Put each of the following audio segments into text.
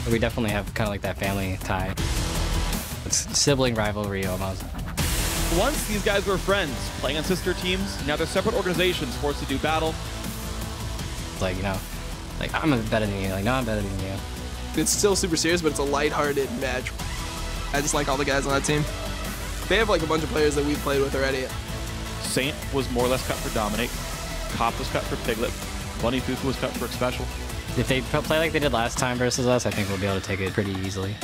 We definitely have kind of like that family tie. It's sibling rivalry almost. Once these guys were friends, playing on sister teams, now they're separate organizations forced to do battle. Like, you know, like, I'm better than you. Like, no, I'm better than you. It's still super serious, but it's a lighthearted match. I just like all the guys on that team. They have like a bunch of players that we've played with already. Saint was more or less cut for Dominate. Cop was cut for Piglet. Bunny Fufu was cut for Xpecial. If they play like they did last time versus us, I think we'll be able to take it pretty easily.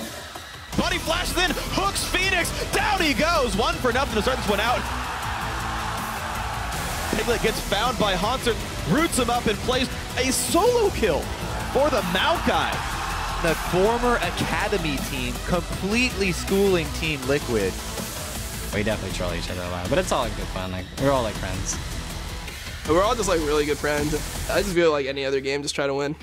Bunny flashes in, hooks Phoenix, down he goes, 1-0 to start this one out. Piglet gets found by Haunter, roots him up and plays a solo kill for the Maokai. The former Academy team completely schooling Team Liquid. We definitely troll each other a lot, but it's all like good fun. Like, we're all like friends. We're all just like really good friends. I just feel like any other game, just try to win.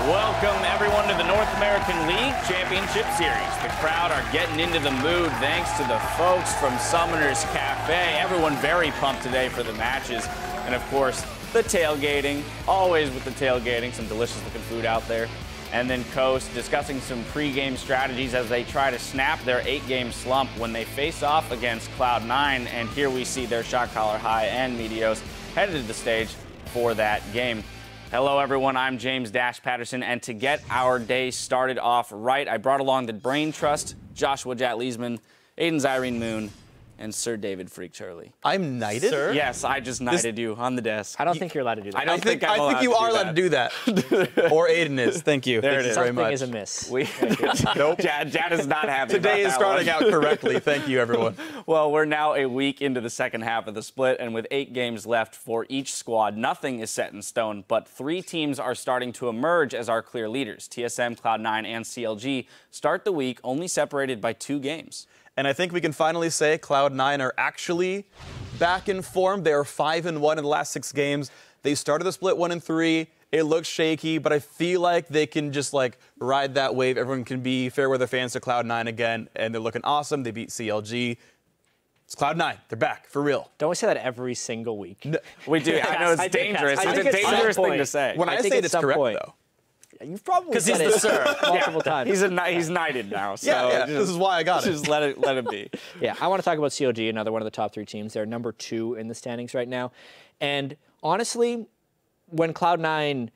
Welcome, everyone, to the North American League Championship Series. The crowd are getting into the mood thanks to the folks from Summoner's Cafe. Everyone very pumped today for the matches. And, of course, the tailgating. Always with the tailgating. Some delicious-looking food out there. And then Coast discussing some pre-game strategies as they try to snap their 8-game slump when they face off against Cloud9. And here we see their shot caller High and Meteos headed to the stage for that game. Hello, everyone. I'm James Dash Patterson, and to get our day started off right, I brought along the Brain Trust, Joshua Jat Leesman, Aiden Zyrene Moon, and Sir David Freak Charlie. I'm knighted? Sir? Yes, I just knighted you on the desk. I don't think you're allowed to do that. I think you are allowed to do that. Or Aiden is. Thank you. There it is. Something is amiss. Nope. Jad is not happy. Today about is that starting one. out correctly. Thank you, everyone. Well, we're now a week into the second half of the split, and with 8 games left for each squad, nothing is set in stone, but 3 teams are starting to emerge as our clear leaders. TSM, Cloud9, and CLG start the week only separated by 2 games. And I think we can finally say Cloud9 are actually back in form. They are 5-1 in the last 6 games. They started the split 1-3. It looks shaky, but I feel like they can just like ride that wave. Everyone can be fair weather fans to Cloud9 again, and they're looking awesome. They beat CLG. It's Cloud9. They're back, for real. Don't we say that every single week? No. We do. I know it's dangerous. It's a dangerous thing to say. When I say it, it's correct, though. You've probably Because he's said the it sir. multiple times. He's knighted now. So Yeah, this is why I got it. Just let him be. Yeah, I want to talk about CLG, another one of the top 3 teams. They're number 2 in the standings right now. And honestly, when Cloud9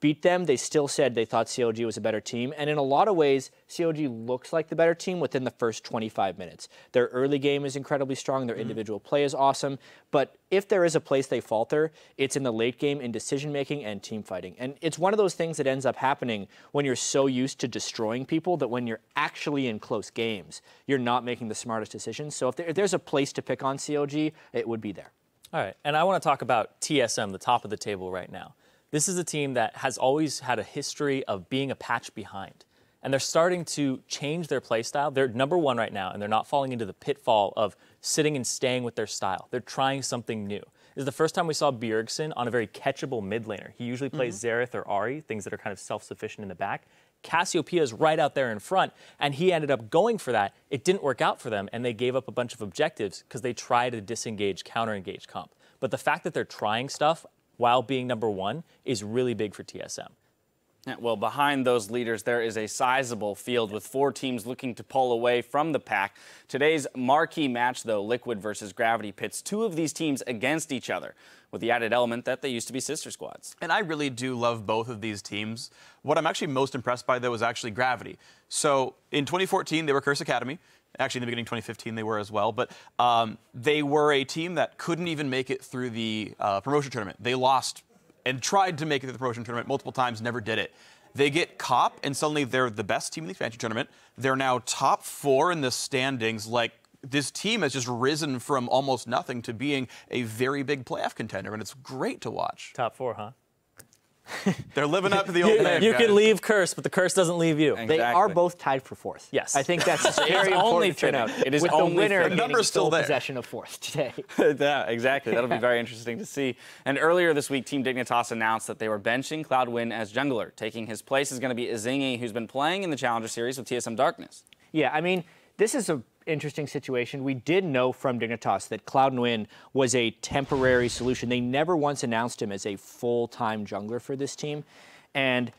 beat them, they still said they thought CLG was a better team. And in a lot of ways, CLG looks like the better team within the first 25 minutes. Their early game is incredibly strong. Their individual play is awesome. But if there is a place they falter, it's in the late game in decision-making and team fighting. And it's one of those things that ends up happening when you're so used to destroying people that when you're actually in close games, you're not making the smartest decisions. So if there's a place to pick on CLG, it would be there. All right, and I want to talk about TSM, the top of the table right now. This is a team that has always had a history of being a patch behind. And they're starting to change their play style. They're number 1 right now, and they're not falling into the pitfall of sitting and staying with their style. They're trying something new. This is the first time we saw Bjergsen on a very catchable mid laner. He usually plays Xerath or Ahri, things that are kind of self-sufficient in the back. Cassiopeia is right out there in front, and he ended up going for that. It didn't work out for them, and they gave up a bunch of objectives because they tried to disengage, counter-engage comp. But the fact that they're trying stuff while being number 1 is really big for TSM. Well, behind those leaders, there is a sizable field with 4 teams looking to pull away from the pack. Today's marquee match, though, Liquid versus Gravity, pits 2 of these teams against each other, with the added element that they used to be sister squads. And I really do love both of these teams. What I'm actually most impressed by, though, is actually Gravity. So in 2014, they were Curse Academy. Actually, in the beginning of 2015, they were as well. But they were a team that couldn't even make it through the promotion tournament. They lost and tried to make it to the promotion tournament multiple times, never did it. They get COP, and suddenly they're the best team in the expansion tournament. They're now top 4 in the standings. Like, this team has just risen from almost nothing to being a very big playoff contender, and it's great to watch. Top 4, huh? They're living up to the old name, You guys. can leave Curse, but the Curse doesn't leave you. Exactly. They are both tied for 4th. Yes. I think that's very only important to turn out. fitting. It is with only the winner fitting. getting Number's still sole there. possession of 4th today. Yeah, exactly. That'll be very interesting to see. And earlier this week, Team Dignitas announced that they were benching Cloudwin as jungler. Taking his place is going to be Izingi, who's been playing in the Challenger Series with TSM Darkness. Yeah, I mean, this is an interesting situation. We did know from Dignitas that Cloud9 was a temporary solution. They never once announced him as a full-time jungler for this team. And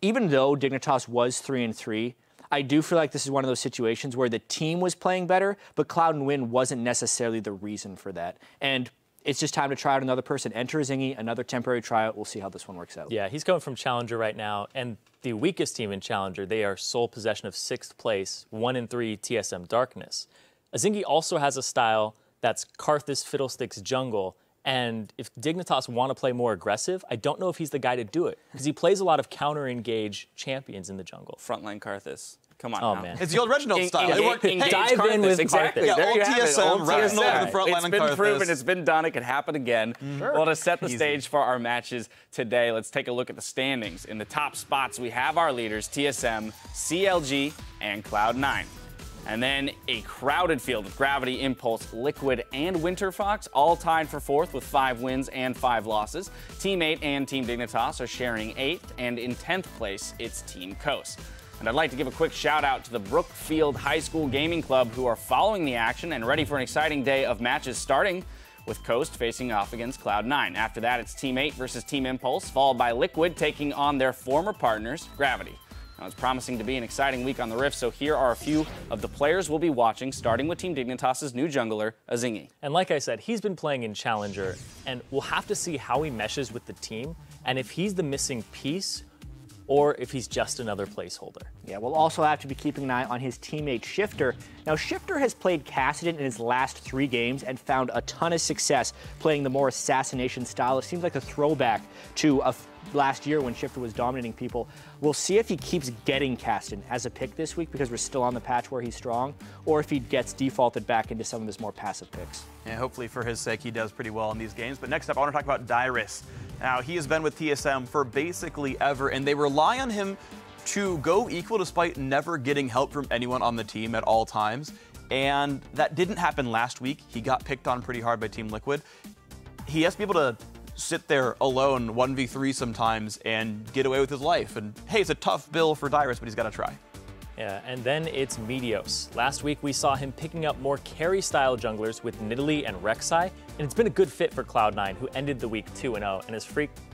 even though Dignitas was 3-3, I do feel like this is one of those situations where the team was playing better, but Cloud9 wasn't necessarily the reason for that. And it's just time to try out another person. Enter Zingy, another temporary tryout. We'll see how this one works out. Yeah, he's going from Challenger right now, and the weakest team in Challenger, they are sole possession of 6th place, 1-3 TSM Darkness. Zingy also has a style that's Karthus Fiddlesticks jungle, and if Dignitas want to play more aggressive, I don't know if he's the guy to do it, because he plays a lot of counter-engage champions in the jungle. Frontline Karthus. Come on now. Man. It's the old Reginald style. Dive in with exactly. Karthus. There you have it. TSM, Reginald in the front line It's on been Karthus. proven. It's been done. It could happen again. Sure. Well, to set the stage for our matches today, let's take a look at the standings. In the top spots, we have our leaders, TSM, CLG, and Cloud9. And then a crowded field with Gravity, Impulse, Liquid, and Winterfox, all tied for 4th with 5 wins and 5 losses. Team 8 and Team Dignitas are sharing 8th, and in 10th place, it's Team Coast. And I'd like to give a quick shout out to the Brookfield High School Gaming Club, who are following the action and ready for an exciting day of matches, starting with Coast facing off against Cloud9. After that, it's Team 8 versus Team Impulse, followed by Liquid taking on their former partners, Gravity. Now, it's promising to be an exciting week on the Rift, so here are a few of the players we'll be watching, starting with Team Dignitas' new jungler, Zingy. And like I said, he's been playing in Challenger, and we'll have to see how he meshes with the team, and if he's the missing piece, or if he's just another placeholder. Yeah, we'll also have to be keeping an eye on his teammate Shifter. Now, Shifter has played Kassadin in his last 3 games and found a ton of success playing the more assassination style. It seems like a throwback to last year when Shifter was dominating people. We'll see if he keeps getting Kassadin as a pick this week because we're still on the patch where he's strong, or if he gets defaulted back into some of his more passive picks. Yeah, hopefully for his sake he does pretty well in these games. But next up, I want to talk about Dyrus. Now, he has been with TSM for basically ever, and they rely on him to go equal despite never getting help from anyone on the team at all times. And that didn't happen last week. He got picked on pretty hard by Team Liquid. He has to be able to sit there alone 1v3 sometimes and get away with his life. And hey, it's a tough bill for Dyrus, but he's got to try. Yeah, and then it's Meteos. Last week we saw him picking up more carry-style junglers with Nidalee and Rek'Sai, and it's been a good fit for Cloud9, who ended the week 2-0, and as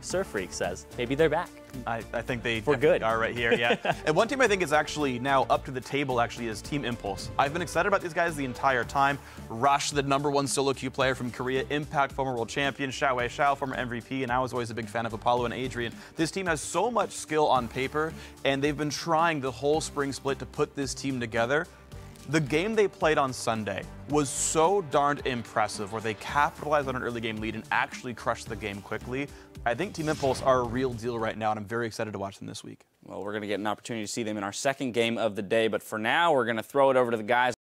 Surf Freak says, maybe they're back. I think they We're good. are right here, yeah. And one team I think is actually now up to the table actually is Team Impulse. I've been excited about these guys the entire time. Rush, the #1 solo queue player from Korea, Impact, former world champion, Xiaowei Xiao, former MVP, and I was always a big fan of Apollo and Adrian. This team has so much skill on paper, and they've been trying the whole spring split to put this team together. The game they played on Sunday was so darned impressive, where they capitalized on an early game lead and actually crushed the game quickly. I think Team Impulse are a real deal right now, and I'm very excited to watch them this week. Well, we're going to get an opportunity to see them in our second game of the day, but for now, we're going to throw it over to the guys